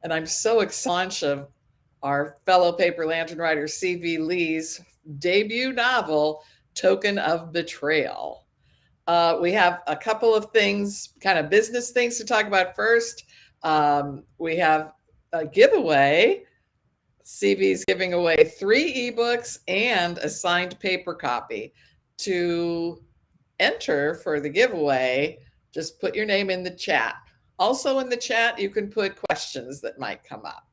And I'm so excited of our fellow paper lantern writer C.V. Lee's debut novel, Token of Betrayal. We have a couple of things, kind of business things to talk about first. We have a giveaway. CV's giving away 3 ebooks and a signed paper copy. To enter for the giveaway, just put your name in the chat. Also, in the chat, you can put questions that might come up.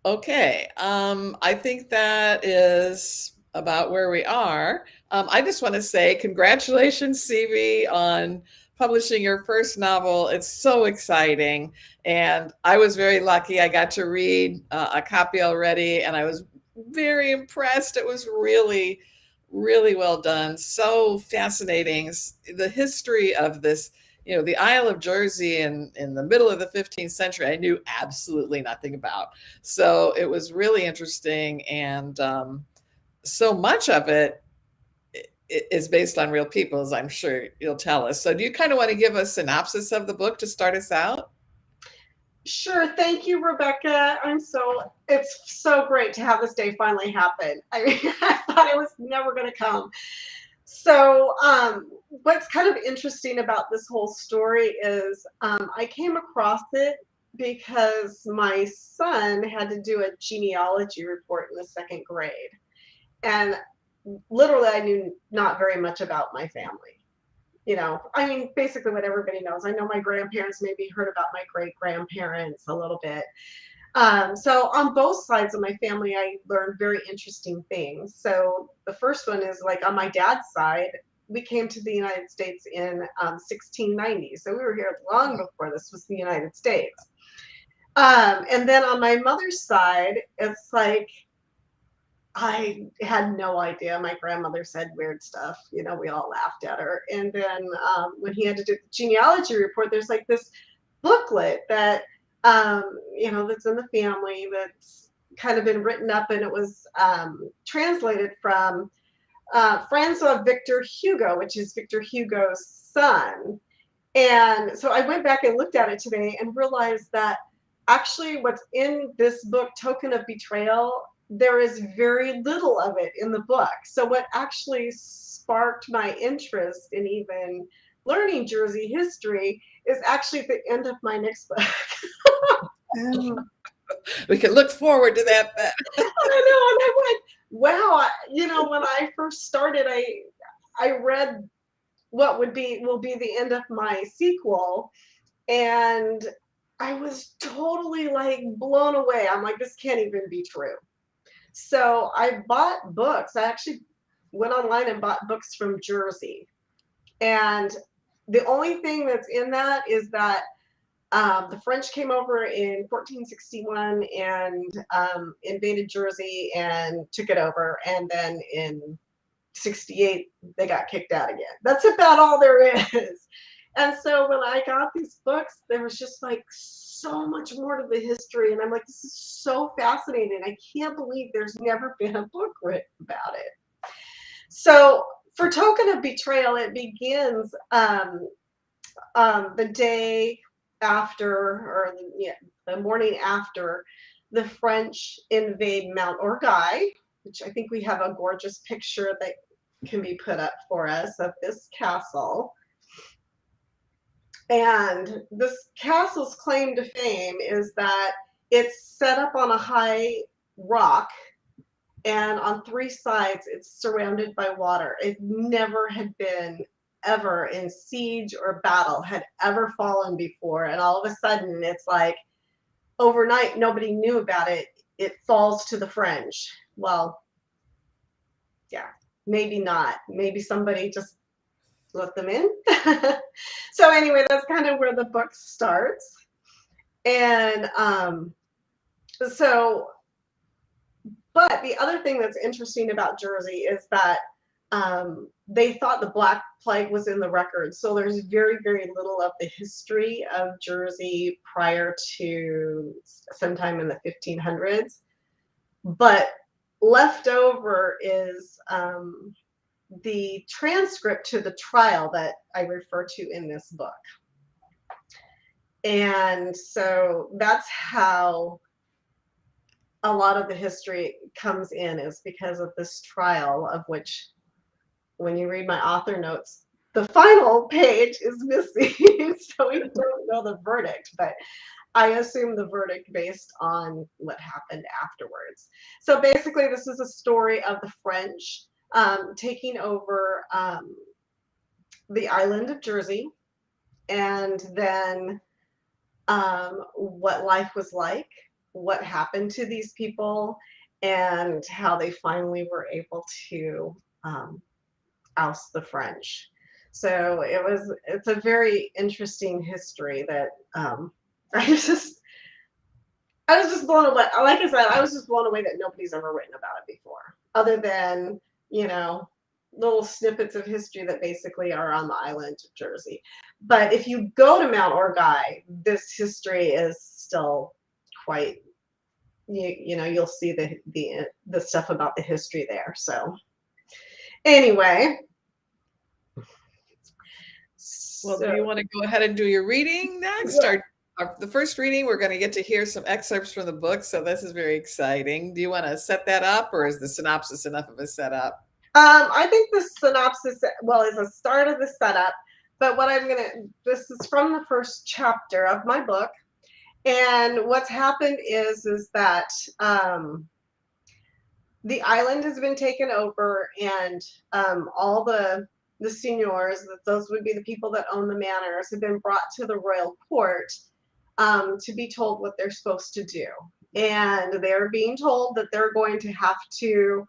Okay, I think that is about where we are. I just want to say congratulations, CV, on publishing your first novel. It's so exciting. And I was very lucky. I got to read a copy already, and I was very impressed. It was really, really well done. So fascinating. The history of this, the Isle of Jersey in the middle of the 15th century, I knew absolutely nothing about. So it was really interesting. And so much of it is based on real people, as I'm sure you'll tell us. So do you kind of want to give a synopsis of the book to start us out? Sure. Thank you, Rebecca. It's so great to have this day finally happen. I mean, I thought it was never going to come. So, what's kind of interesting about this whole story is I came across it because my son had to do a genealogy report in the second grade. And literally, I knew not very much about my family. I mean, basically what everybody knows. I know my grandparents, maybe heard about my great grandparents a little bit. So on both sides of my family, I learned very interesting things. So the first one is like on my dad's side, we came to the United States in 1690. So we were here long before this was the United States. And then on my mother's side, it's like I had no idea. My grandmother said weird stuff. We all laughed at her. And then when he had to do the genealogy report, there's like this booklet that, that's in the family that's kind of been written up, and it was translated from Francois Victor Hugo, which is Victor Hugo's son. And so I went back and looked at it today and realized that actually what's in this book, Token of Betrayal, there is very little of it in the book. So what actually sparked my interest in even learning Jersey history is actually the end of my next book. We can look forward to that. I know, and I went, wow, when I first started, I read what will be the end of my sequel, and I was totally like blown away. I'm like, this can't even be true. So I bought books. I actually went online and bought books from Jersey. And the only thing that's in that is that the French came over in 1461 and invaded Jersey and took it over. And then in 68, they got kicked out again. That's about all there is. And so when I got these books, there was just like so much more to the history. And I'm like, this is so fascinating. I can't believe there's never been a book written about it. So for Token of Betrayal, it begins the day after, or the morning after the French invade Mount Orgueil, which I think we have a gorgeous picture that can be put up for us of this castle. And this castle's claim to fame is that it's set up on a high rock, and on 3 sides it's surrounded by water. It never had been ever in siege or battle, had ever fallen before, and all of a sudden it's like overnight nobody knew about it. It falls to the French. Well, yeah, maybe not. Maybe somebody just let them in. So anyway, that's kind of where the book starts. And but the other thing that's interesting about Jersey is that they thought the Black Plague was in the records. So there's very, very little of the history of Jersey prior to sometime in the 1500s. But left over is the transcript to the trial that I refer to in this book. And so that's how a lot of the history comes in, is because of this trial, of which, when you read my author notes, the final page is missing. So we don't know the verdict, but I assume the verdict based on what happened afterwards. So basically, this is a story of the French taking over the island of Jersey, and then what life was like, what happened to these people, and how they finally were able to um, oust the French. So it's a very interesting history that I just I was just blown away. Like I said, I was just blown away that nobody's ever written about it before, other than, you know, little snippets of history that basically are on the island of Jersey. But if you go to Mount Orguy, this history is still quite, you know, you'll see the stuff about the history there. So anyway, Well, so do you want to go ahead and do your reading next? yeah. The first reading, we're going to get to hear some excerpts from the book, so this is very exciting. Do you want to set that up, or is the synopsis enough of a setup? I think the synopsis, well, is a start of the setup. But this is from the first chapter of my book. And what's happened is that the island has been taken over, and all the seigneurs, those would be the people that own the manors, have been brought to the royal court to be told what they're supposed to do. And they're being told that they're going to have to.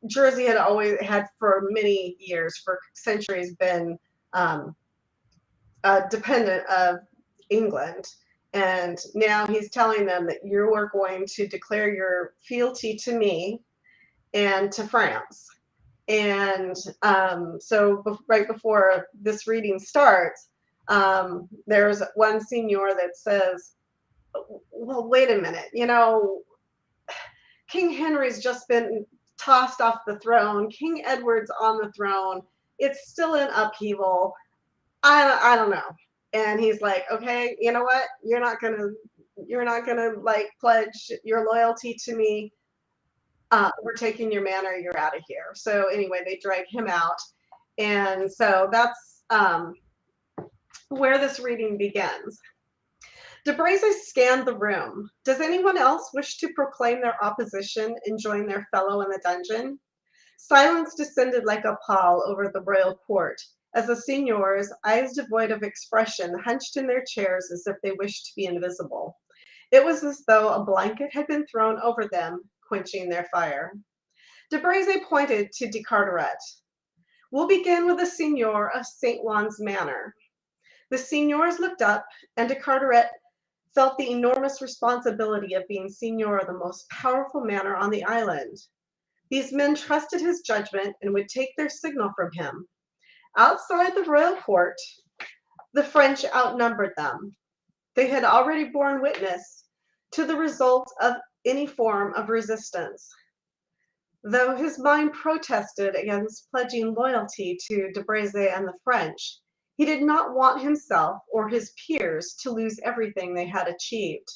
Jersey had always had, for many years, for centuries, been um, dependent of England. And now he's telling them that you are going to declare your fealty to me and to France. And so right before this reading starts, there's one senior that says, well, wait a minute, you know, King Henry's just been tossed off the throne. King Edward's on the throne. It's still in upheaval. I don't know. And he's like, okay, you know what? You're not gonna like pledge your loyalty to me. We're taking your manor. You're out of here. So anyway, they drag him out, and so that's where this reading begins. De Bracy scanned the room. Does anyone else wish to proclaim their opposition and join their fellow in the dungeon? Silence descended like a pall over the royal court, as the seigneurs, eyes devoid of expression, hunched in their chairs as if they wished to be invisible. It was as though a blanket had been thrown over them, quenching their fire. De Bracy pointed to de Carteret. We'll begin with the seigneur of St. Juan's Manor. The seigneurs looked up, and de Carteret felt the enormous responsibility of being seigneur of the most powerful manor on the island. These men trusted his judgment and would take their signal from him. Outside the royal court, the French outnumbered them. They had already borne witness to the result of any form of resistance. Though his mind protested against pledging loyalty to De Bracy and the French, he did not want himself or his peers to lose everything they had achieved.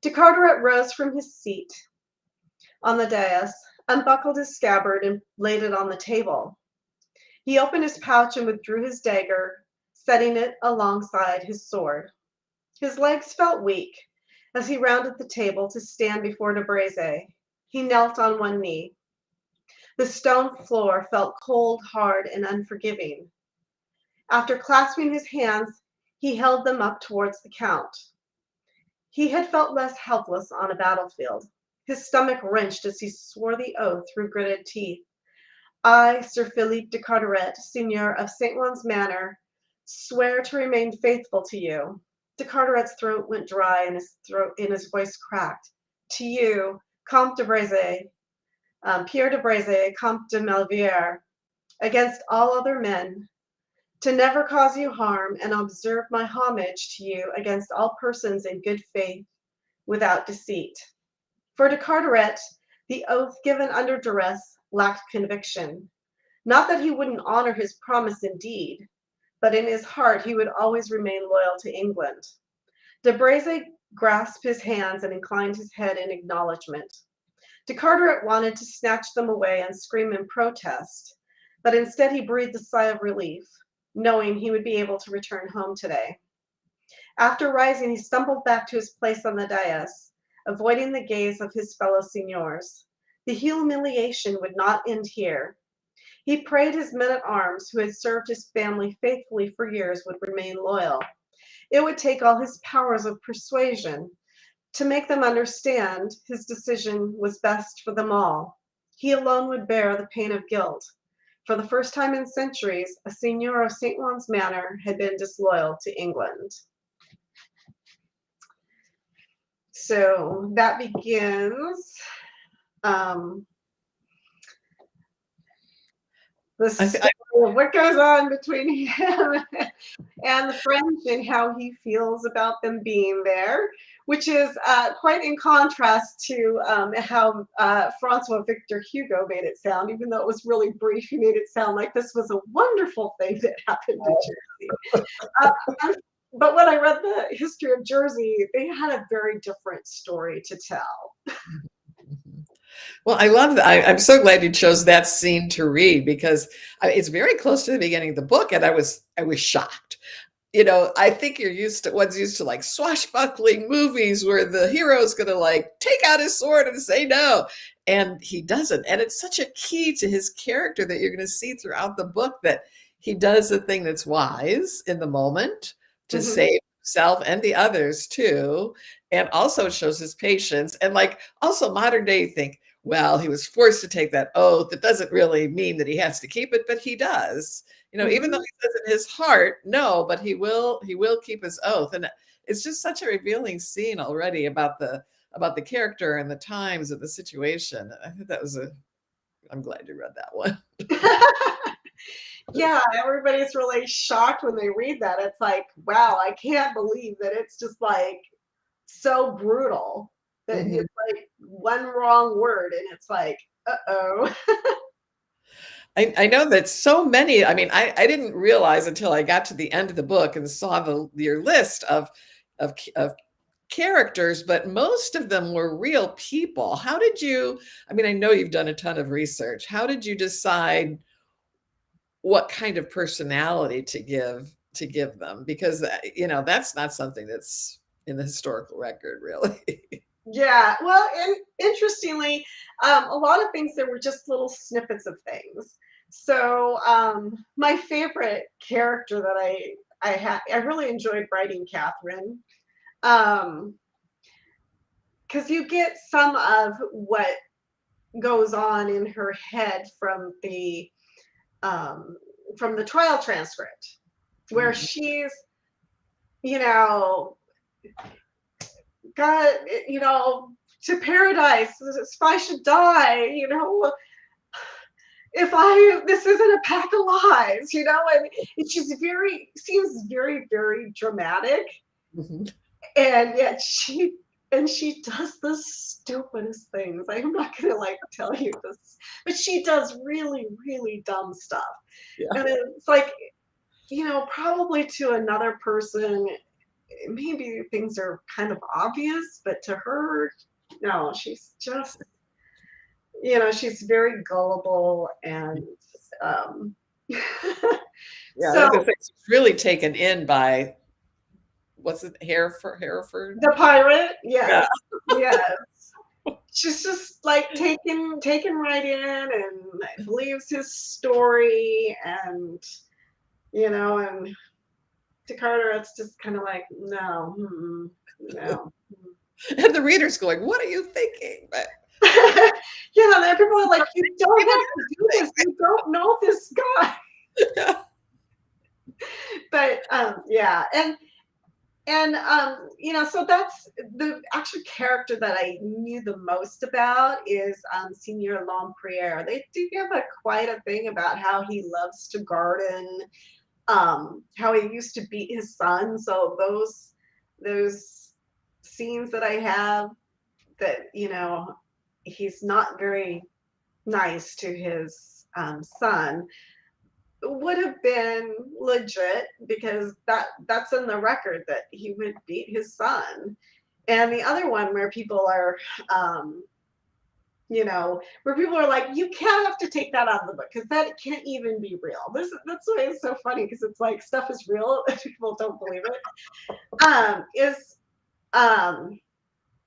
De Carteret rose from his seat on the dais, unbuckled his scabbard, and laid it on the table. He opened his pouch and withdrew his dagger, setting it alongside his sword. His legs felt weak as he rounded the table to stand before De Bracy. He knelt on one knee. The stone floor felt cold, hard, and unforgiving. After clasping his hands, he held them up towards the Count. He had felt less helpless on a battlefield. His stomach wrenched as he swore the oath through gritted teeth. I, Sir Philippe de Carteret, Seigneur of St. Juan's Manor, swear to remain faithful to you. De Carteret's throat went dry and his voice cracked. To you, Comte de Bracy, Pierre de Bracy, Comte de Melviere, against all other men, to never cause you harm and observe my homage to you against all persons in good faith, without deceit. For de Carteret, the oath given under duress lacked conviction. Not that he wouldn't honor his promise in deed, but in his heart he would always remain loyal to England. De Bracy grasped his hands and inclined his head in acknowledgement. De Carteret wanted to snatch them away and scream in protest, but instead he breathed a sigh of relief, knowing he would be able to return home today. After rising, he stumbled back to his place on the dais, avoiding the gaze of his fellow signors. The humiliation would not end here. He prayed his men-at-arms, who had served his family faithfully for years, would remain loyal. It would take all his powers of persuasion to make them understand his decision was best for them all. He alone would bear the pain of guilt. For the first time in centuries, a seigneur of St. Juan's Manor had been disloyal to England. So that begins the story of what goes on between him and the French and how he feels about them being there, which is quite in contrast to how Francois Victor Hugo made it sound. Even though it was really brief, he made it sound like this was a wonderful thing that happened to Jersey. But when I read the history of Jersey, they had a very different story to tell. Well, I love that. I'm so glad you chose that scene to read because it's very close to the beginning of the book, and I was shocked. I think one's used to like swashbuckling movies where the hero's going to like take out his sword and say no, and he doesn't. And it's such a key to his character that you're going to see throughout the book that he does the thing that's wise in the moment to save himself and the others too, and also shows his patience. And like also modern day, you think, well, he was forced to take that oath. It doesn't really mean that he has to keep it, but he does. Even though he says in his heart, no, but he will keep his oath. And it's just such a revealing scene already about the character and the times and the situation. I think I'm glad you read that one. Yeah, everybody's really shocked when they read that. It's like, wow, I can't believe that it's just like so brutal that Mhm. it's like one wrong word and it's like, uh-oh. I know that so many, I mean, I didn't realize until I got to the end of the book and saw your list of characters, but most of them were real people. How did you, I mean, I know you've done a ton of research. How did you decide what kind of personality to give them? Because that's not something that's in the historical record, really. Yeah, well, and interestingly, a lot of things there were just little snippets of things. So my favorite character that I really enjoyed writing Catherine, because you get some of what goes on in her head um, from the trial transcript, where Mhm. she's, you know, God, to paradise if I should die, this isn't a pack of lies, and she's seems very, very dramatic, Mhm. and yet she does the stupidest things. I'm not gonna like tell you this, but she does really, really dumb stuff. Yeah. And it's like, probably to another person, maybe things are kind of obvious, but to her, no, she's just, she's very gullible and um, Yeah, I so was gonna say she's really taken in by what's it, Hereford? the pirate, Yeah. yes, yes. She's just like taken right in and believes his story, and to Carter, it's just kind of like, no, no. And the reader's going, what are you thinking? But Yeah, and people are like, you don't have to do this. You don't know this guy. But yeah, and so that's the actual character that I knew the most about is Senior Lompriere. They do give quite a thing about how he loves to garden, how he used to beat his son. So those scenes that I have that he's not very nice to his son, would have been legit because that's in the record that he would beat his son. And the other one where people are, where people are like, you can't have to take that out of the book because that can't even be real. That's why it's so funny because it's like stuff is real and people don't believe it. Is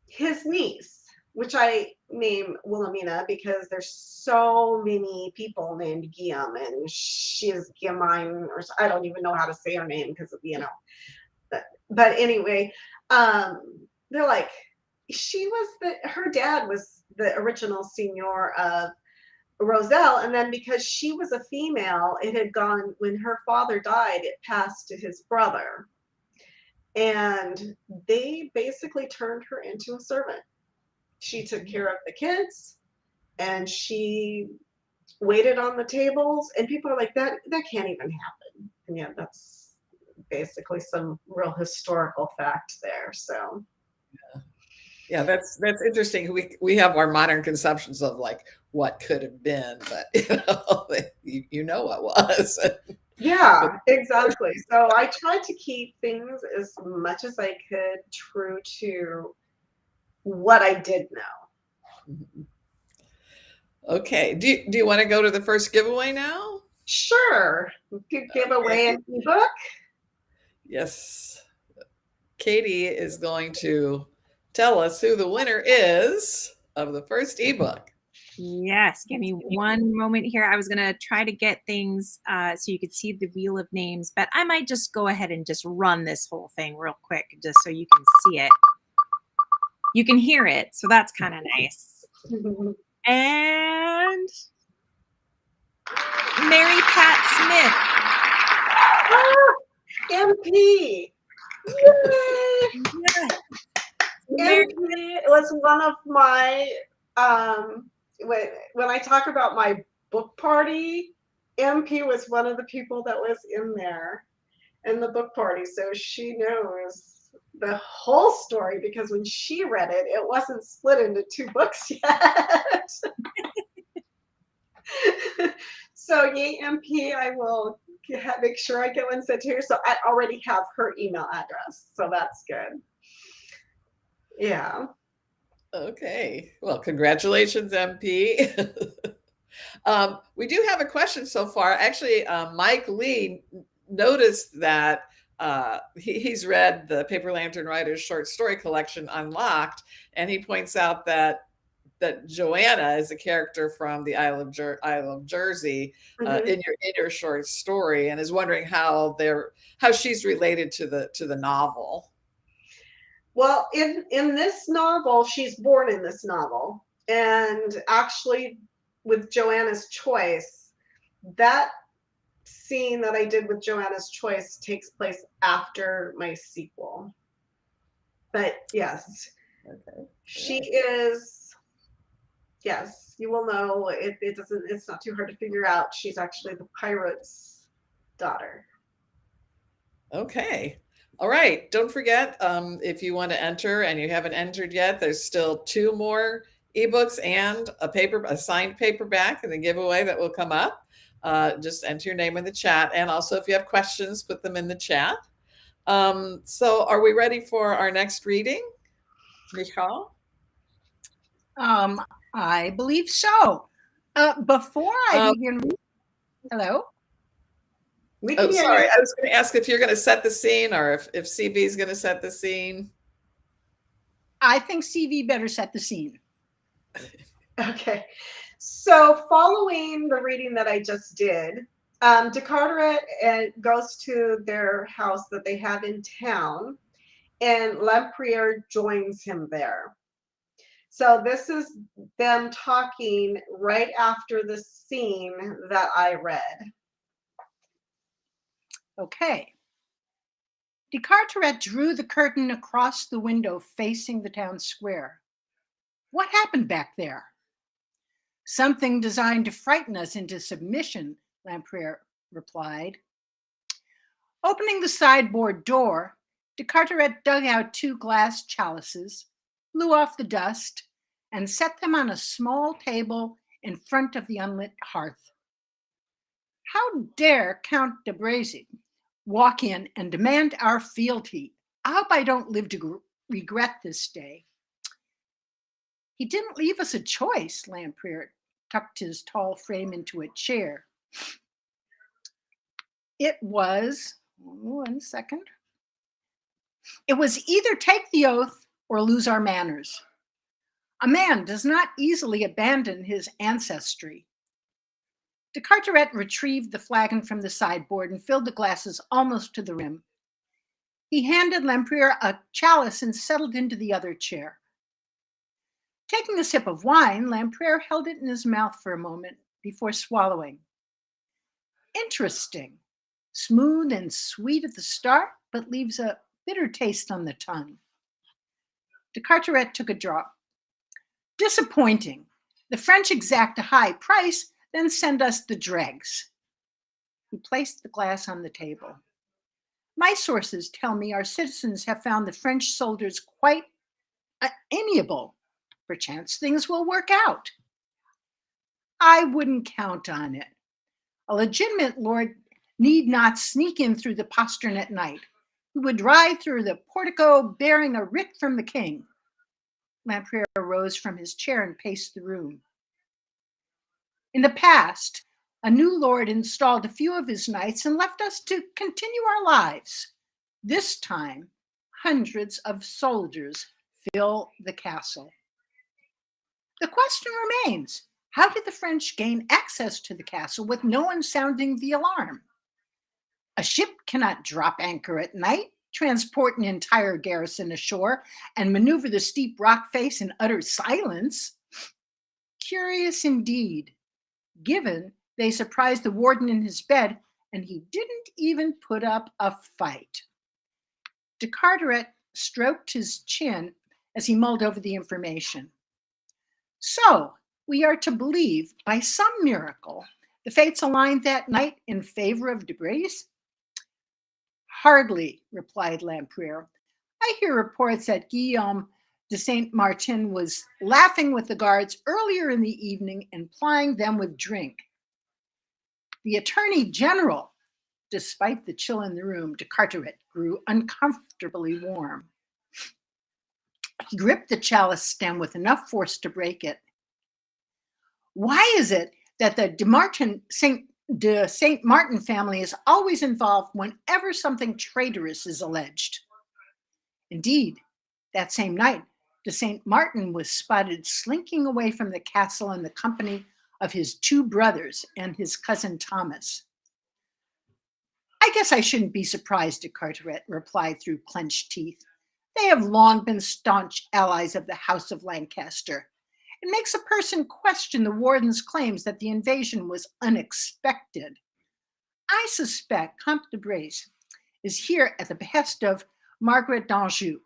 his niece, which I name Wilhelmina because there's so many people named Guillaume, and she is Guillemine, or I don't even know how to say her name because of But anyway, they're like, her dad was the original seigneur of Roselle, and then because she was a female, it had gone when her father died, it passed to his brother. And they basically turned her into a servant. She took care of the kids and she waited on the tables, and people are like, that can't even happen. And yeah, that's basically some real historical fact there. So yeah, that's interesting. We have our modern conceptions of like what could have been, but you know what was. yeah, exactly. So I tried to keep things as much as I could true to what I did know. Okay. Do you want to go to the first giveaway now? Sure, we could give away an ebook. Yes. Katie is going to tell us who the winner is of the first ebook. Yes, give me one moment here. I was going to try to get things so you could see the wheel of names, but I might just go ahead and just run this whole thing real quick just so you can see it. You can hear it, so that's kind of nice. And Mary Pat Smith. MP. Yay! Yeah. MP was one of my when I talk about my book party, MP was one of the people that was in there in the book party, so she knows the whole story because when she read it, it wasn't split into 2 books yet. So yay, MP, I will make sure I get one sent to her. So I already have her email address, so that's good. Yeah. Okay. Well, congratulations, MP. We do have a question so far. Actually, Mike Lee noticed that he's read the Paper Lantern Writers short story collection Unlocked, and he points out that Joanna is a character from the Isle of Jersey in your short story, and is wondering how she's related to the novel. Well, in this novel, she's born in this novel, and actually, with Joanna's Choice, that scene that I did with Joanna's Choice takes place after my sequel. But yes, okay. She is. Yes, you will know. It's not too hard to figure out. She's actually the pirate's daughter. Okay. All right. Don't forget, if you want to enter and you haven't entered yet, there's still 2 more ebooks and a signed paperback in the giveaway that will come up. Just enter your name in the chat. And also, if you have questions, put them in the chat. So are we ready for our next reading, Michal? I believe so. Before I begin, hello? Oh, sorry. I was going to ask if you're going to set the scene or if CV is going to set the scene. I think CV better set the scene. Okay. So following the reading that I just did, Descartes goes to their house that they have in town, and Lempriere joins him there. So this is them talking right after the scene that I read. Okay. Descartes drew the curtain across the window facing the town square. What happened back there? Something designed to frighten us into submission, Lempriere replied. Opening the sideboard door, Descartes dug out 2 glass chalices, blew off the dust, and set them on a small table in front of the unlit hearth. How dare Count de Bracy walk in and demand our fealty? I hope I don't live to regret this day. He didn't leave us a choice. Lamprier tucked his tall frame into a chair. It was, one second. It was either take the oath or lose our manners. A man does not easily abandon his ancestry. De Carteret retrieved the flagon from the sideboard and filled the glasses almost to the rim. He handed Lamprier a chalice and settled into the other chair. Taking a sip of wine, Lamprier held it in his mouth for a moment before swallowing. Interesting. Smooth and sweet at the start, but leaves a bitter taste on the tongue. De Carteret took a draught. Disappointing. The French exact a high price, then send us the dregs. He placed the glass on the table. My sources tell me our citizens have found the French soldiers quite amiable. Perchance things will work out. I wouldn't count on it. A legitimate lord need not sneak in through the postern at night. He would ride through the portico bearing a writ from the king. Lamprier rose from his chair and paced the room. In the past, a new lord installed a few of his knights and left us to continue our lives. This time, hundreds of soldiers fill the castle. The question remains, how did the French gain access to the castle with no one sounding the alarm? A ship cannot drop anchor at night, transport an entire garrison ashore, and maneuver the steep rock face in utter silence. Curious indeed, given they surprised the warden in his bed and he didn't even put up a fight. De Carteret stroked his chin as he mulled over the information. So, we are to believe, by some miracle, the fates aligned that night in favor of de Bracy? Hardly, replied Lamprier. I hear reports that Guillaume de Saint Martin was laughing with the guards earlier in the evening and plying them with drink. The Attorney General, despite the chill in the room, de Carteret grew uncomfortably warm. He gripped the chalice stem with enough force to break it. Why is it that the de Saint Martin family is always involved whenever something traitorous is alleged? Indeed, that same night, de Saint Martin was spotted slinking away from the castle in the company of his two brothers and his cousin Thomas. I guess I shouldn't be surprised, de Carteret replied through clenched teeth. They have long been staunch allies of the House of Lancaster. It makes a person question the warden's claims that the invasion was unexpected. I suspect Comte de Bracy is here at the behest of Margaret d'Anjou.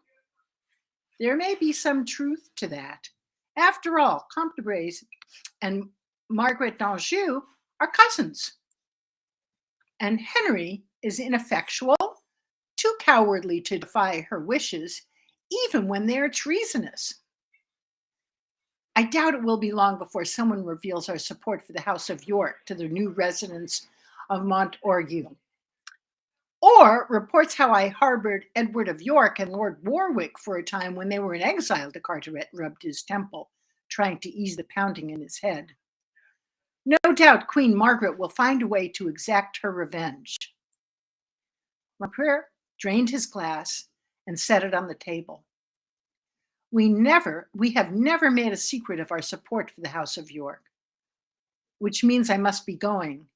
There may be some truth to that. After all, Comte de Bracy and Margaret d'Anjou are cousins. And Henry is ineffectual, too cowardly to defy her wishes, even when they are treasonous. I doubt it will be long before someone reveals our support for the House of York to the new residents of Montorgueil, or reports how I harbored Edward of York and Lord Warwick for a time when they were in exile. De Carteret rubbed his temple, trying to ease the pounding in his head. No doubt Queen Margaret will find a way to exact her revenge. Lamprier drained his glass and set it on the table. We have never made a secret of our support for the House of York, which means I must be going.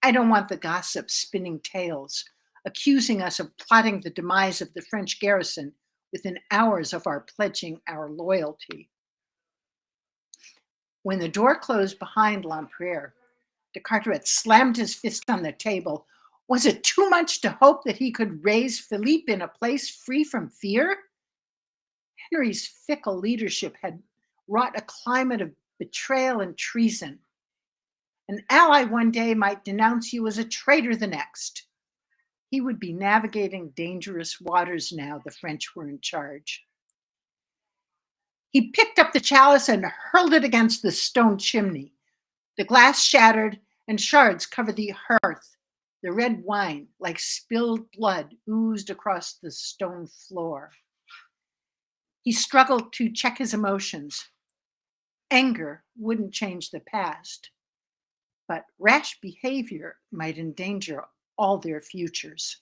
I don't want the gossip spinning tales, accusing us of plotting the demise of the French garrison within hours of our pledging our loyalty. When the door closed behind Lamprier, de Carteret slammed his fist on the table. Was it too much to hope that he could raise Philippe in a place free from fear? Henry's fickle leadership had wrought a climate of betrayal and treason. An ally one day might denounce you as a traitor the next. He would be navigating dangerous waters now the French were in charge. He picked up the chalice and hurled it against the stone chimney. The glass shattered and shards covered the hearth. The red wine, like spilled blood, oozed across the stone floor. He struggled to check his emotions. Anger wouldn't change the past, but rash behavior might endanger all their futures.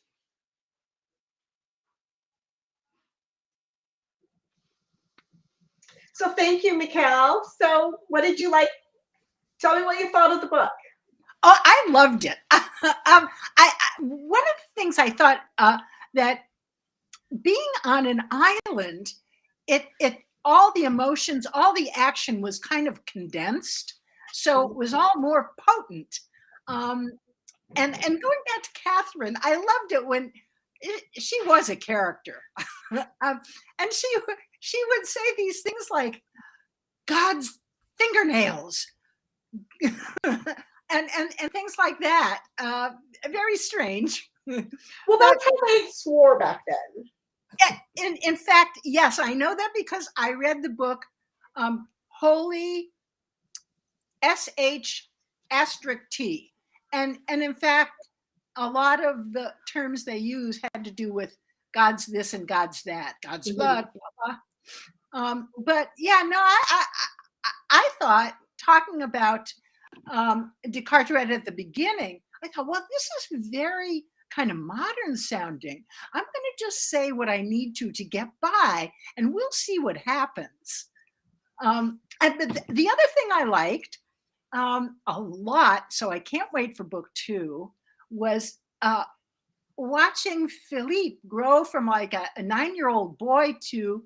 So thank you, Mikhail. So what did you like? Tell me what you thought of the book. Oh, I loved it. One of the things I thought that being on an island, it all the emotions, all the action was kind of condensed, so it was all more potent. And going back to Catherine, I loved it when she was a character, and she would say these things like God's fingernails. and things like that. Very strange. Well, that's how they swore back then. In fact, yes, I know that because I read the book Holy SH asterisk T. And in fact, a lot of the terms they use had to do with God's this and God's that, God's blood, blah, blah. But yeah, no, I thought talking about Descartes at the beginning, I thought, well, this is very kind of modern sounding. I'm going to just say what I need to get by, and we'll see what happens. And the other thing I liked a lot, so I can't wait for book 2, was watching Philippe grow from like a 9-year-old boy to,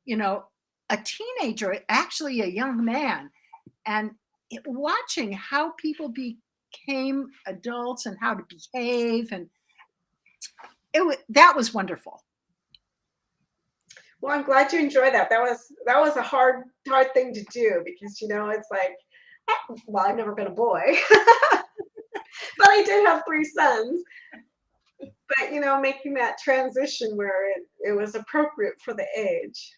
a teenager, actually a young man, and watching how people became adults and how to behave, and that was wonderful. Well, I'm glad you enjoyed that. That was a hard thing to do because it's like, well, I've never been a boy, but I did have 3 sons. But making that transition where it was appropriate for the age.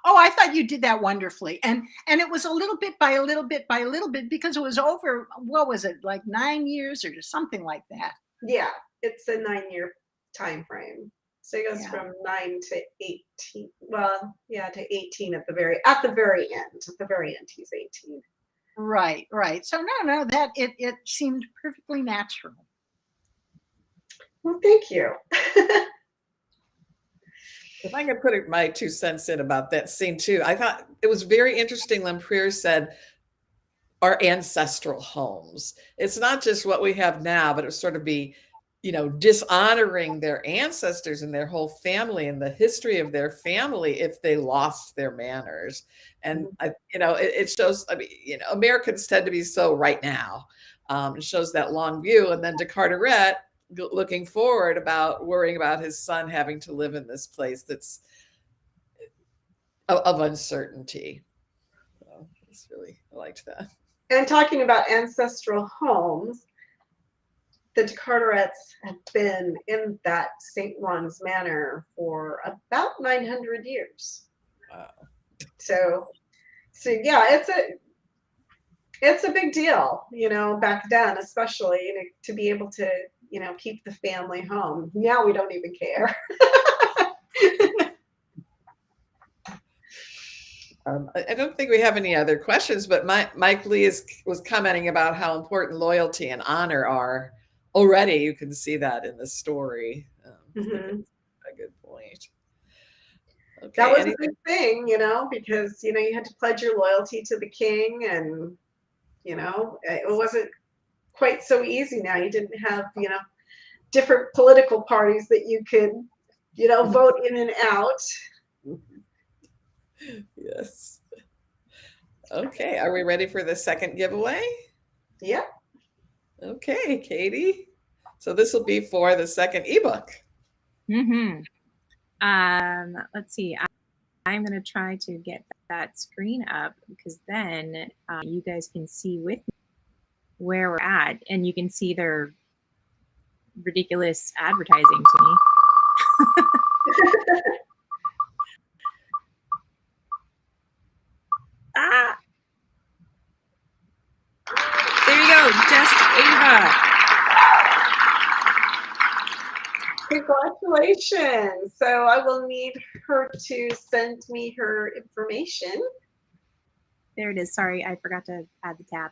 Oh, I thought you did that wonderfully. And it was a little bit by a little bit by a little bit, because it was over, what was it, like 9 years or something like that? Yeah, it's a 9-year time frame. So it goes from 9 to 18. Well, yeah, to 18 at the very end. At the very end, he's 18. Right. So no, that it seemed perfectly natural. Well, thank you. If I could put my 2 cents in about that scene too, I thought it was very interesting. Lempriere said, our ancestral homes. It's not just what we have now, but it would sort of be, dishonoring their ancestors and their whole family and the history of their family if they lost their manners. And, it shows, Americans tend to be so right now. It shows that long view. And then Descartes looking forward about worrying about his son having to live in this place that's of uncertainty. So I liked that. And talking about ancestral homes, the Descartes have been in that St. Juan's Manor for about 900 years. Wow. So yeah, it's a big deal, back then, especially to be able to, keep the family home. Now we don't even care. I don't think we have any other questions, but Mike Lee was commenting about how important loyalty and honor are. Already, you can see that in the story. Mm-hmm. A good point. Okay, that was a big thing, because, you had to pledge your loyalty to the king, and, it wasn't quite so easy now. You didn't have, different political parties that you could, vote in and out. Yes. Okay, are we ready for the second giveaway? Yeah. Okay, Katie. So this will be for the second ebook. Let's see. I'm going to try to get that screen up, because then you guys can see with me where we're at, and you can see their ridiculous advertising to me. There you go. Just Congratulations. So I will need her to send me her information. There it is. Sorry, I forgot to add the tab.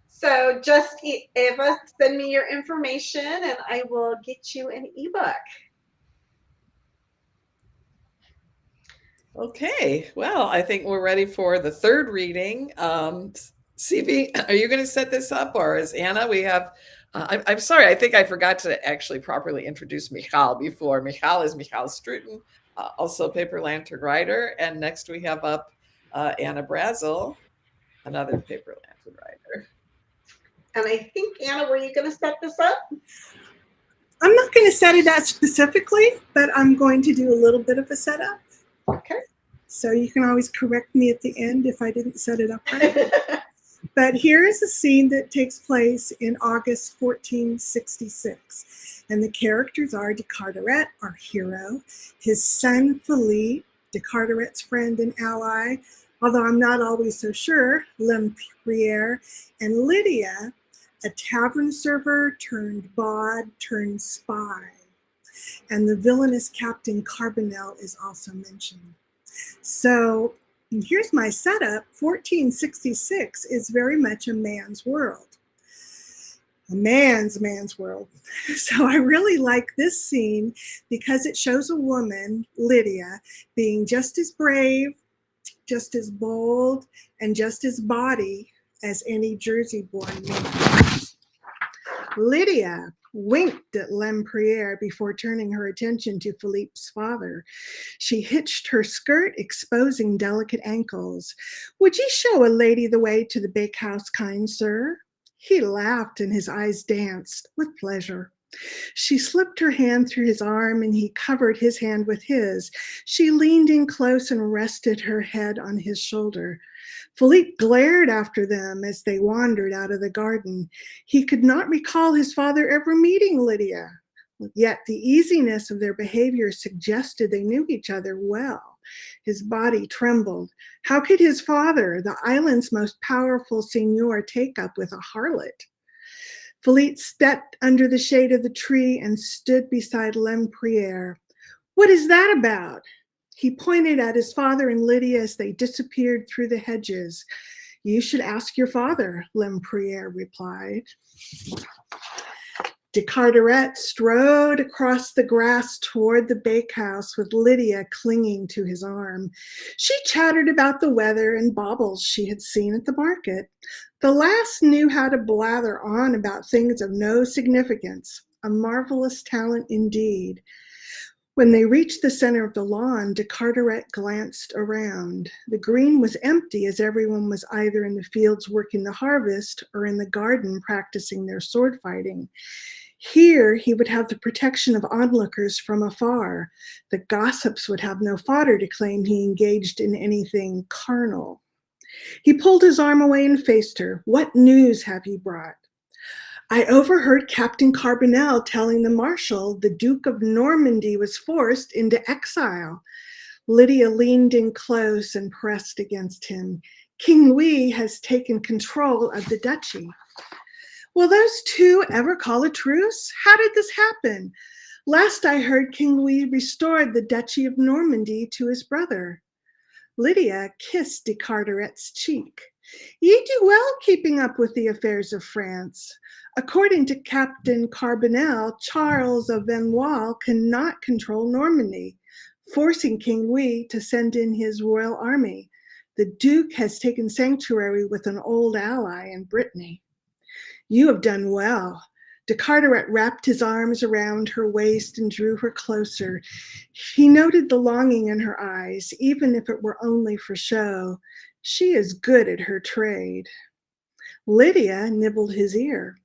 So just Eva, send me your information and I will get you an ebook. Okay, well, I think we're ready for the third reading. CV, are you going to set this up, or is Anna? We have. I'm sorry, I think I forgot to actually properly introduce Michal before. Michal is Michal Struten, also Paper Lantern writer, and next we have up Anna Brazel, another Paper Lantern writer. And I think, Anna, were you going to set this up? I'm not going to set it up specifically, but I'm going to do a little bit of a setup. Okay. So you can always correct me at the end if I didn't set it up right. But here is a scene that takes place in August 1466. And the characters are de Carteret, our hero, his son Philippe, de Carteret's friend and ally, although I'm not always so sure, Lempriere, and Lydia, a tavern server turned bawd turned spy. And the villainous Captain Carbonell is also mentioned. So here's my setup. 1466 is very much a man's world. A man's world. So I really like this scene because it shows a woman, Lydia, being just as brave, just as bold, and just as bawdy as any Jersey-born man. Lydia winked at Lempriere before turning her attention to Philippe's father. She hitched her skirt, exposing delicate ankles. "Would ye show a lady the way to the bakehouse, kind sir?" He laughed and his eyes danced with pleasure. She slipped her hand through his arm and he covered his hand with his. She leaned in close and rested her head on his shoulder. Philippe glared after them as they wandered out of the garden. He could not recall his father ever meeting Lydia. Yet the easiness of their behavior suggested they knew each other well. His body trembled. How could his father, the island's most powerful seigneur, take up with a harlot? Philippe stepped under the shade of the tree and stood beside Lempriere. "What is that about?" He pointed at his father and Lydia as they disappeared through the hedges. "You should ask your father," Lempriere replied. De Carteret strode across the grass toward the bakehouse with Lydia clinging to his arm. She chattered about the weather and baubles she had seen at the market. The lass knew how to blather on about things of no significance, a marvelous talent indeed. When they reached the center of the lawn, de Carteret glanced around. The green was empty as everyone was either in the fields working the harvest or in the garden practicing their sword fighting. Here he would have the protection of onlookers from afar. The gossips would have no fodder to claim he engaged in anything carnal. He pulled his arm away and faced her. "What news have you brought?" "I overheard Captain Carbonell telling the Marshal the Duke of Normandy was forced into exile." Lydia leaned in close and pressed against him. "King Louis has taken control of the duchy." "Will those two ever call a truce? How did this happen? Last I heard, King Louis restored the Duchy of Normandy to his brother." Lydia kissed de Carteret's cheek. "Ye do well keeping up with the affairs of France. According to Captain Carbonell, Charles of Venois cannot control Normandy, forcing King Louis to send in his royal army. The Duke has taken sanctuary with an old ally in Brittany." "You have done well." De Carteret wrapped his arms around her waist and drew her closer. He noted the longing in her eyes, even if it were only for show. She is good at her trade. Lydia nibbled his ear.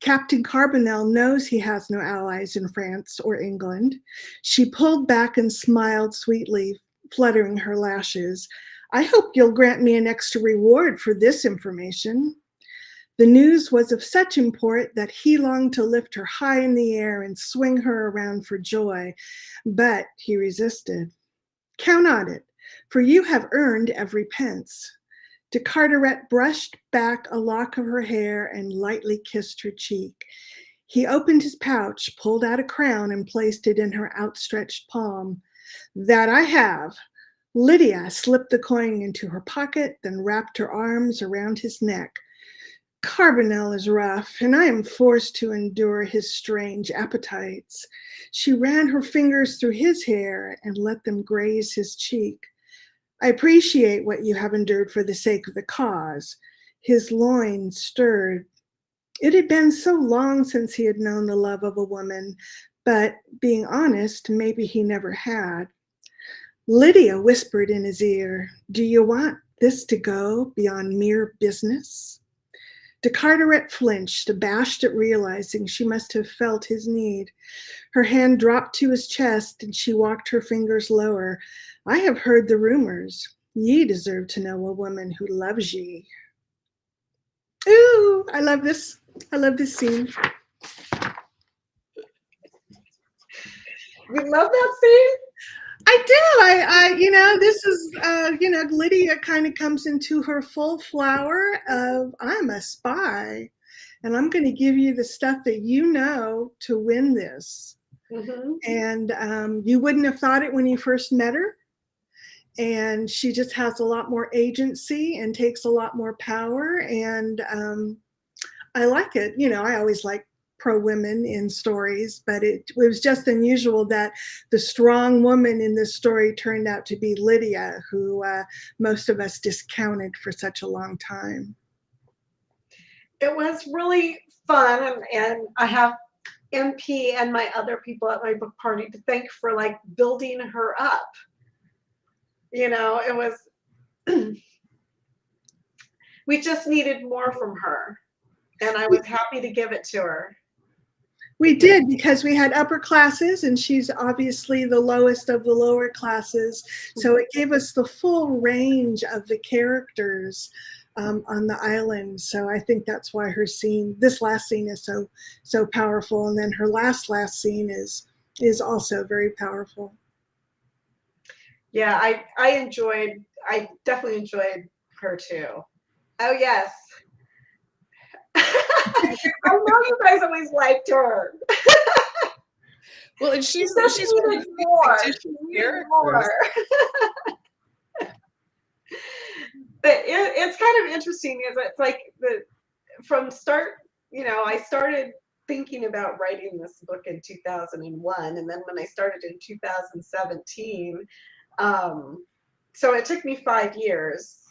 "Captain Carbonell knows he has no allies in France or England." She pulled back and smiled sweetly, fluttering her lashes. "I hope you'll grant me an extra reward for this information." The news was of such import that he longed to lift her high in the air and swing her around for joy, but he resisted. "Count on it, for you have earned every pence." De Carteret brushed back a lock of her hair and lightly kissed her cheek. He opened his pouch, pulled out a crown, and placed it in her outstretched palm. That I have. Lydia slipped the coin into her pocket, then wrapped her arms around his neck. Carbonell is rough, and I am forced to endure his strange appetites. She ran her fingers through his hair and let them graze his cheek. I appreciate what you have endured for the sake of the cause. His loins stirred. It had been so long since he had known the love of a woman, but being honest, maybe he never had. Lydia whispered in his ear, do you want this to go beyond mere business? De Carteret flinched, abashed at realizing she must have felt his need. Her hand dropped to his chest and she walked her fingers lower. I have heard the rumors. Ye deserve to know a woman who loves ye. Ooh, I love this. I love this scene. You love that scene? I do. This is, Lydia kind of comes into her full flower of, I'm a spy, and I'm going to give you the stuff that you know to win this. Mm-hmm. And you wouldn't have thought it when you first met her. And she just has a lot more agency and takes a lot more power. And I like it. I always like pro-women in stories, but it was just unusual that the strong woman in this story turned out to be Lydia, who most of us discounted for such a long time. It was really fun, and I have MP and my other people at my book party to thank for like building her up. It was we just needed more from her, and I was happy to give it to her. We did, because we had upper classes and she's obviously the lowest of the lower classes. So it gave us the full range of the characters on the island. So I think that's why her scene, this last scene, is so powerful. And then her last scene is also very powerful. Yeah, I definitely enjoyed her too. Oh yes. I know you guys always liked her. Well, and she's needed more. More. But it's kind of interesting, is it's like from start, I started thinking about writing this book in 2001, and then when I started in 2017, so it took me 5 years.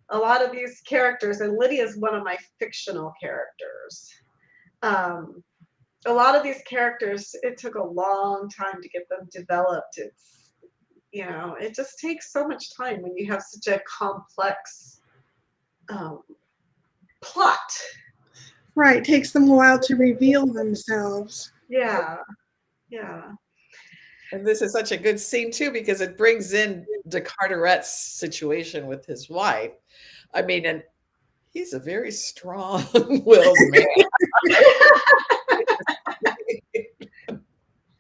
A lot of these characters, and Lydia is one of my fictional characters. A lot of these characters, it took a long time to get them developed. It's, it just takes so much time when you have such a complex plot. Right, it takes them a while to reveal themselves. Yeah. And this is such a good scene too, because it brings in de Carteret's situation with his wife. I mean, and he's a very strong-willed man.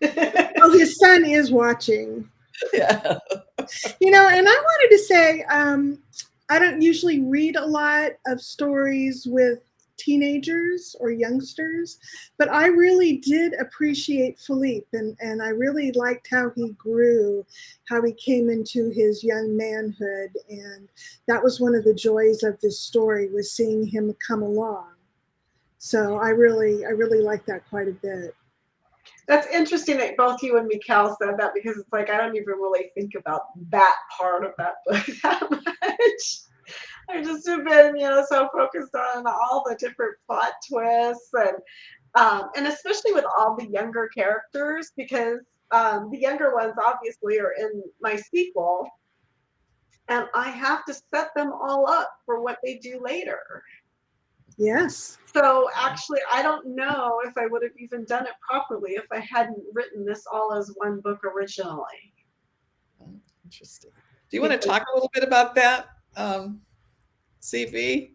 Well, his son is watching. Yeah. And I wanted to say, I don't usually read a lot of stories with teenagers or youngsters, but I really did appreciate Philippe, and I really liked how he grew, how he came into his young manhood, and that was one of the joys of this story, was seeing him come along. So I really liked that quite a bit. That's interesting that both you and Mikhail said that, because it's like I don't even really think about that part of that book that much. I just have been, so focused on all the different plot twists, and especially with all the younger characters, because the younger ones obviously are in my sequel, and I have to set them all up for what they do later. Yes. So actually, I don't know if I would have even done it properly if I hadn't written this all as one book originally. Interesting. Do you want to talk a little bit about that, CV?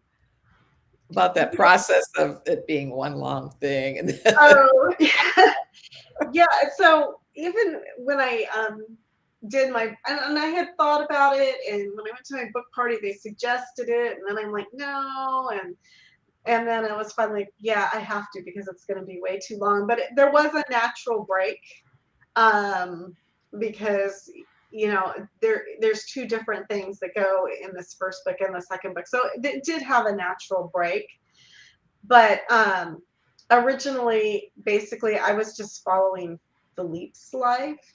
About that process of it being one long thing? Oh, yeah. So even when I did my, and I had thought about it, and when I went to my book party, they suggested it, and then I'm like, no, and then I was finally like, yeah, I have to because it's going to be way too long. But there was a natural break, because there's two different things that go in this first book and the second book, so it did have a natural break. But originally, basically, I was just following Philippe's life,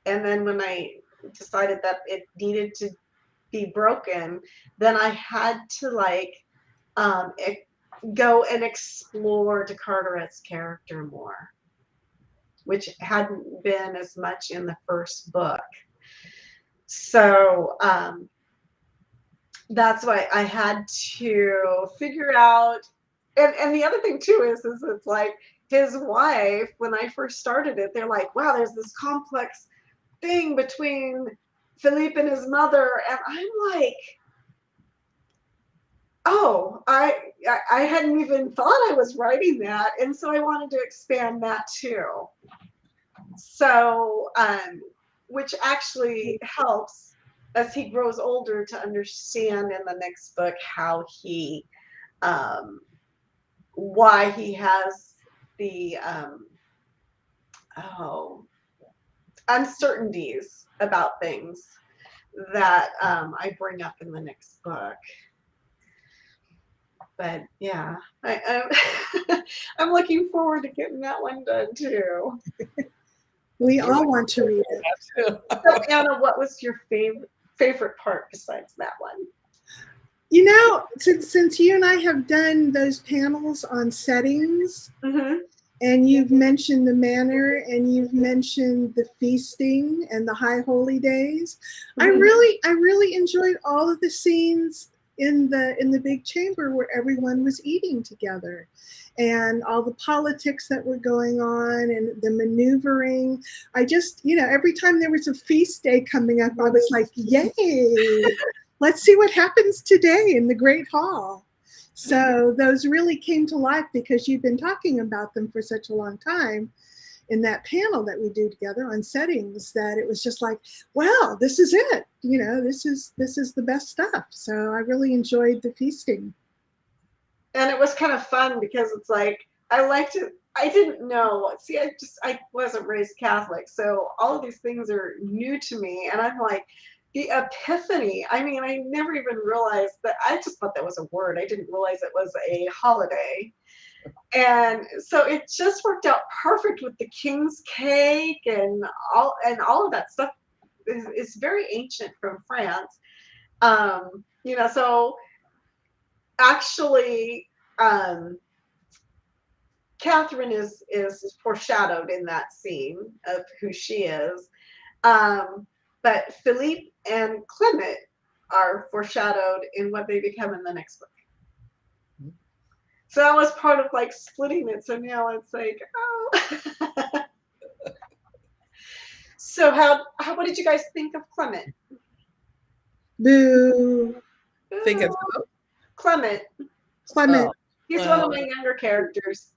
and then when I decided that it needed to be broken, then I had to like go and explore Carteret's character more, which hadn't been as much in the first book. So that's why I had to figure out. And the other thing too is it's like his wife, when I first started it, they're like, wow, there's this complex thing between Philippe and his mother, and I'm like, oh, I hadn't even thought I was writing that, and so I wanted to expand that too. So which actually helps as he grows older to understand in the next book how he why he has the uncertainties about things that I bring up in the next book. But yeah, I'm looking forward to getting that one done too. We all want to read it. So Anna, what was your favorite part besides that one? You know, since you and I have done those panels on settings, Mm-hmm. and you've mentioned the manor, and you've mentioned the feasting and the high holy days, I really enjoyed all of the scenes in the big chamber where everyone was eating together, and all the politics that were going on and the maneuvering. I just, every time there was a feast day coming up, I was like, yay, let's see what happens today in the Great Hall. So those really came to life because you've been talking about them for such a long time in that panel that we do together on settings, that it was just like, wow, this is it. This is the best stuff. So I really enjoyed the feasting. And it was kind of fun because it's like, I didn't know. See, I wasn't raised Catholic, so all of these things are new to me. And I'm like, the Epiphany. I mean, I never even realized that. I just thought that was a word. I didn't realize it was a holiday. And so it just worked out perfect with the king's cake and all of that stuff is very ancient from France. So actually, Catherine is foreshadowed in that scene of who she is. But Philippe and Clement are foreshadowed in what they become in the next book. So that was part of like splitting it. So now it's like, oh. So what did you guys think of Clement? Boo. Think of Clement. Clement. Oh, He's one of my younger characters.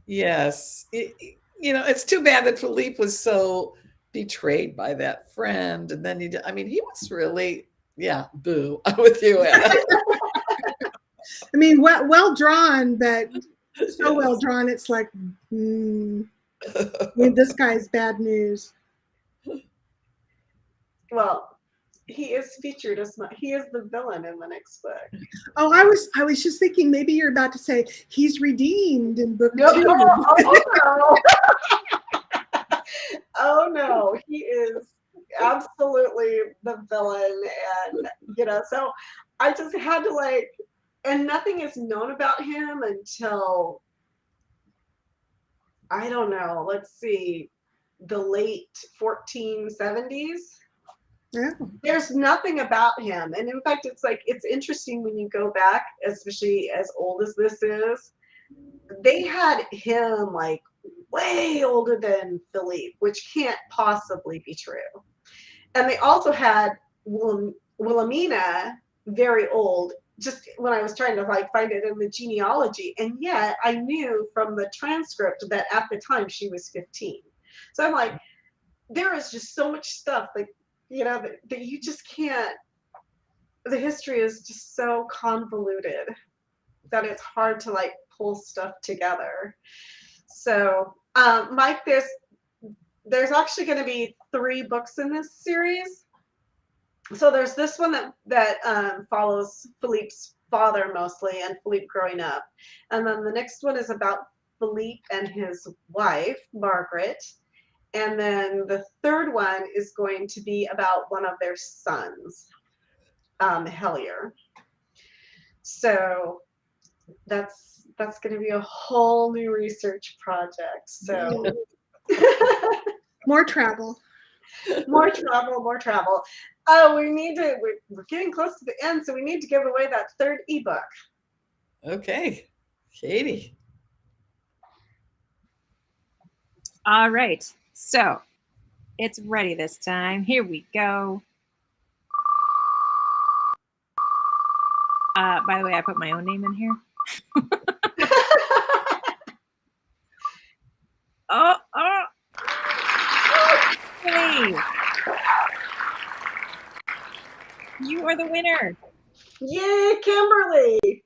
yes. It's too bad that Philippe was so betrayed by that friend, and then he was really, boo. I'm with you, Anna. I mean, well drawn, but so well drawn, it's like, this guy's bad news. Well, he is featured as much. He is the villain in the next book. Oh, I was just thinking maybe you're about to say he's redeemed in book 2. Oh no. Oh no, he is absolutely the villain, and so I just had to and nothing is known about him until, I don't know, let's see, the late 1470s. Yeah. There's nothing about him, and in fact, it's interesting when you go back, especially as old as this is. They had him way older than Philippe, which can't possibly be true. And they also had Wilhelmina very old, just when I was trying to find it in the genealogy. And yet I knew from the transcript that at the time she was 15. So I'm like, there is just so much stuff that you just can't. The history is just so convoluted that it's hard to like pull stuff together. So, Mike, there's actually going to be 3 books in this series. So there's this one that follows Philippe's father mostly, and Philippe growing up, and then the next one is about Philippe and his wife Margaret, and then the third one is going to be about one of their sons, Hellier. So that's going to be a whole new research project. So More travel. more travel. Oh, we're getting close to the end, so we need to give away that 3rd ebook. Okay, Katie. All right. So it's ready this time. Here we go. By the way, I put my own name in here. Oh. Hey. You are the winner. Yay, Kimberly!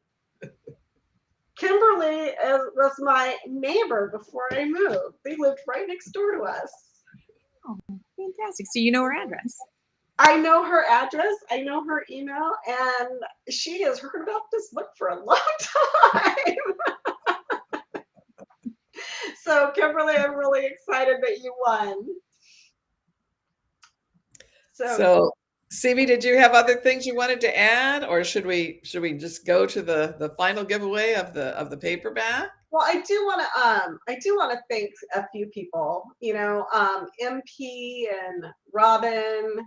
Kimberly was my neighbor before I moved. They lived right next door to us. Oh, fantastic. So you know her address. I know her address, I know her email, and she has heard about this book for a long time. So, Kimberly, I'm really excited that you won. So, CV, did you have other things you wanted to add, or should we just go to the final giveaway of the paperback? Well, I do want to thank a few people. MP and Robin,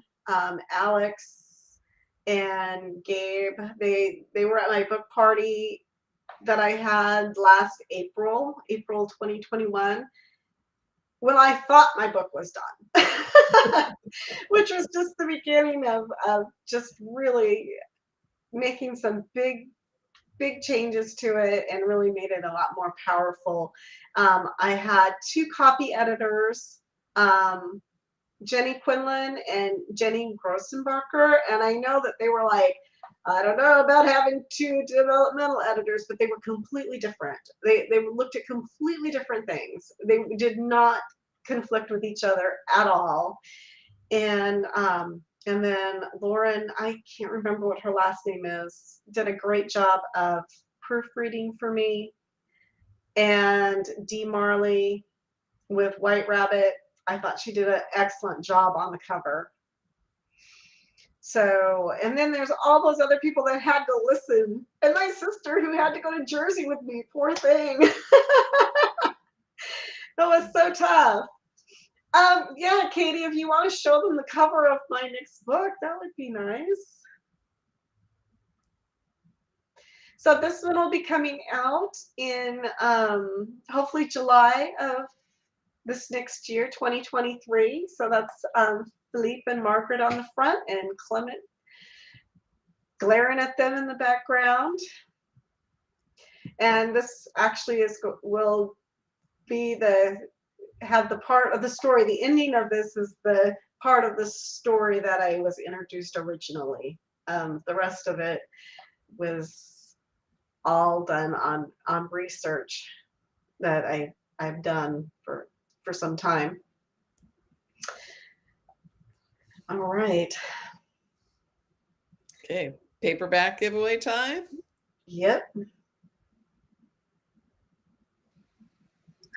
Alex, and Gabe. They were at my book party that I had last April 2021, when I thought my book was done, which was just the beginning of just really making some big changes to it and really made it a lot more powerful. I had 2 copy editors, Jenny Quinlan and Jenny Grossenbacher, and I know that they were like, I don't know about having 2 developmental editors, but they were completely different. They looked at completely different things. They did not conflict with each other at all. And then Lauren, I can't remember what her last name is, did a great job of proofreading for me. And Dee Marley with White Rabbit, I thought she did an excellent job on the cover. So, and then there's all those other people that had to listen. And my sister who had to go to Jersey with me, poor thing. That was so tough. Yeah, Katie, if you want to show them the cover of my next book, that would be nice. So this one will be coming out in hopefully July of this next year, 2023. So that's Philippe and Margaret on the front and Clement glaring at them in the background. And this actually will be have the part of the story. The ending of this is the part of the story that I was introduced originally. The rest of it was all done on research that I've done for some time. All right. Okay, paperback giveaway time. Yep.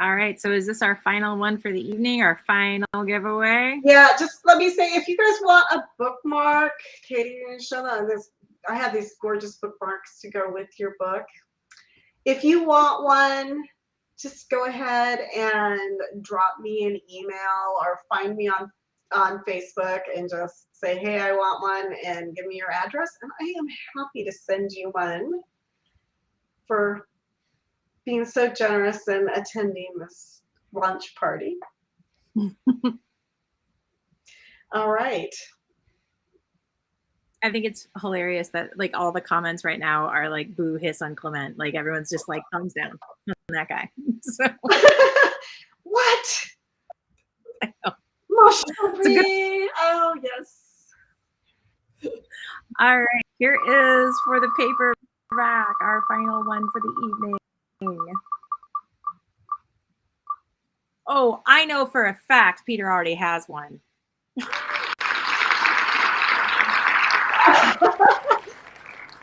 All right. So is this our final one for the evening, our final giveaway? Yeah, just let me say, if you guys want a bookmark, Katie, show them this. I have these gorgeous bookmarks to go with your book. If you want one, just go ahead and drop me an email or find me on Facebook and just say, hey, I want one, and give me your address. And I am happy to send you one for being so generous and attending this launch party. All right. I think it's hilarious that like all the comments right now are like boo hiss on Clement. Like everyone's just like thumbs down on that guy. So What? I know. Good... Oh yes. All right, here is for the paperback, our final one for the evening. Oh, I know for a fact Peter already has one.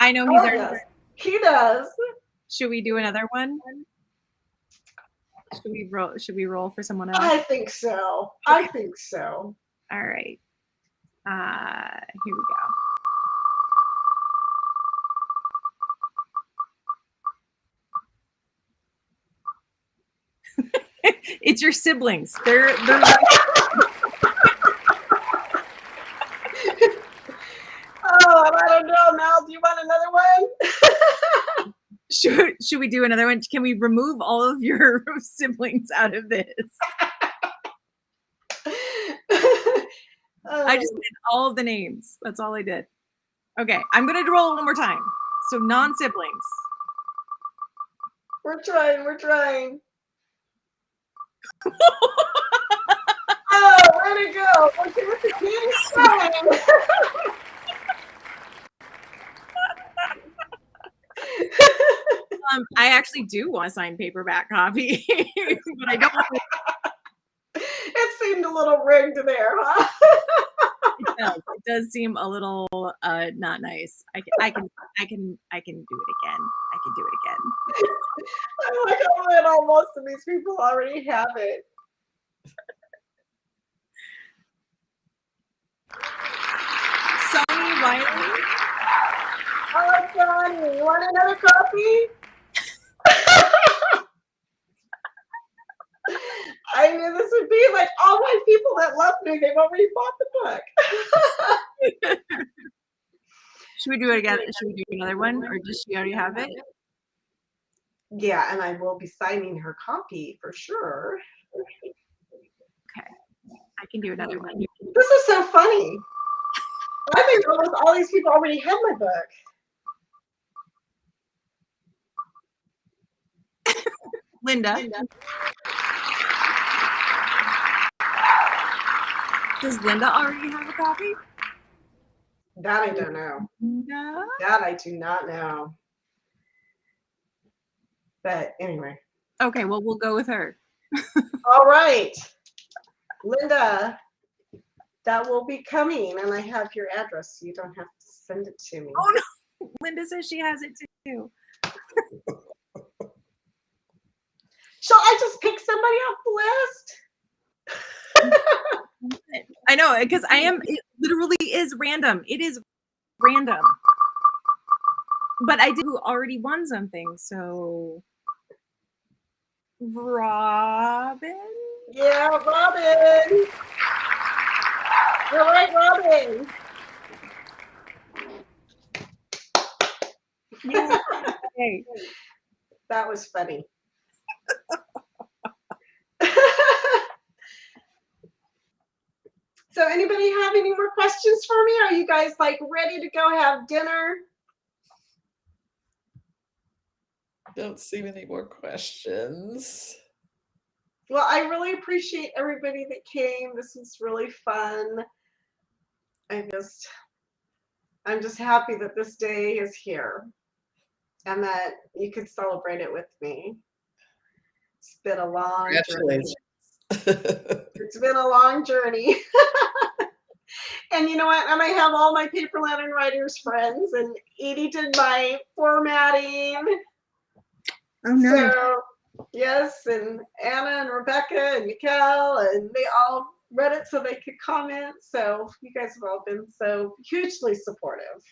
I know he's already. Yes, he does. Should we do another one? Should we roll for someone else? I think so. I think so. All right. Here we go. It's your siblings. They're Oh, I don't know, Mel. Do you want another one? Should we do another one? Can we remove all of your siblings out of this? I just did all of the names. That's all I did. Okay, I'm gonna roll one more time. So non-siblings. We're trying. We're trying. Oh, way to go! Look at what the king's saying. I actually do want a signed paperback copy, but I don't want to. It seemed a little rigged there, huh? It does seem a little not nice. I can do it again. I can do it again. I'm like, oh man, most of these people already have it. Sonny Riley. Oh, Johnny, you want another copy? I knew this would be like all my people that love me, they've already bought the book. Should we do it again? Should we do another one, or does she already have it? Yeah, and I will be signing her copy for sure. Okay, I can do another one. This is so funny. I think almost all these people already have my book. Linda. Does Linda already have a copy? That I don't know. No. That I do not know. But anyway. Okay, well, we'll go with her. All right. Linda, that will be coming, and I have your address, so you don't have to send it to me. Oh, no. Linda says she has it too. Shall I just pick somebody off the list? I know, because it literally is random. It is random. But I did already won something, so Robin? Yeah, Robin. All right, Robin. Yeah. Okay. That was funny. So anybody have any more questions for me? Are you guys like ready to go have dinner? Don't see any more questions. Well, I really appreciate everybody that came. This was really fun. I'm just happy that this day is here and that you could celebrate it with me. It's been a long journey. It's been a long journey. And you know what? And I have all my paper lantern writers friends, and Edie did my formatting. Oh no. So yes, and Anna and Rebecca and Mikkel, and they all read it so they could comment. So you guys have all been so hugely supportive.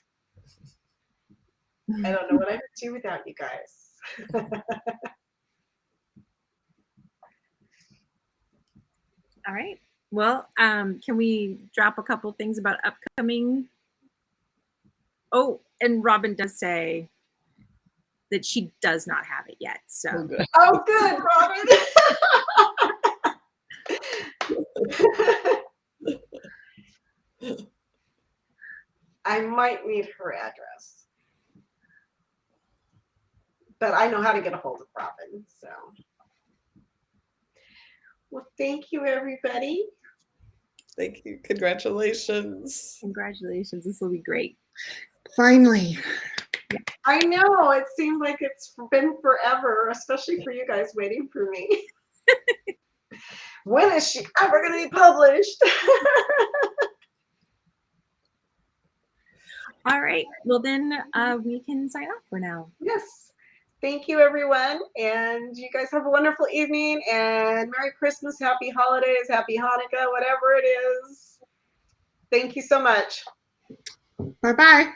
I don't know what I would do without you guys. All right. Well, can we drop a couple things about upcoming? Oh, and Robin does say that she does not have it yet. So. Oh, good. Oh, good, Robin. I might need her address, but I know how to get a hold of Robin. So, well, thank you, everybody. Thank you. Congratulations. Congratulations. This will be great. Finally. I know, it seemed like it's been forever, especially for you guys waiting for me. When is she ever going to be published? All right. Well, then we can sign off for now. Yes. Thank you, everyone. And you guys have a wonderful evening and Merry Christmas, Happy Holidays, Happy Hanukkah, whatever it is. Thank you so much. Bye-bye.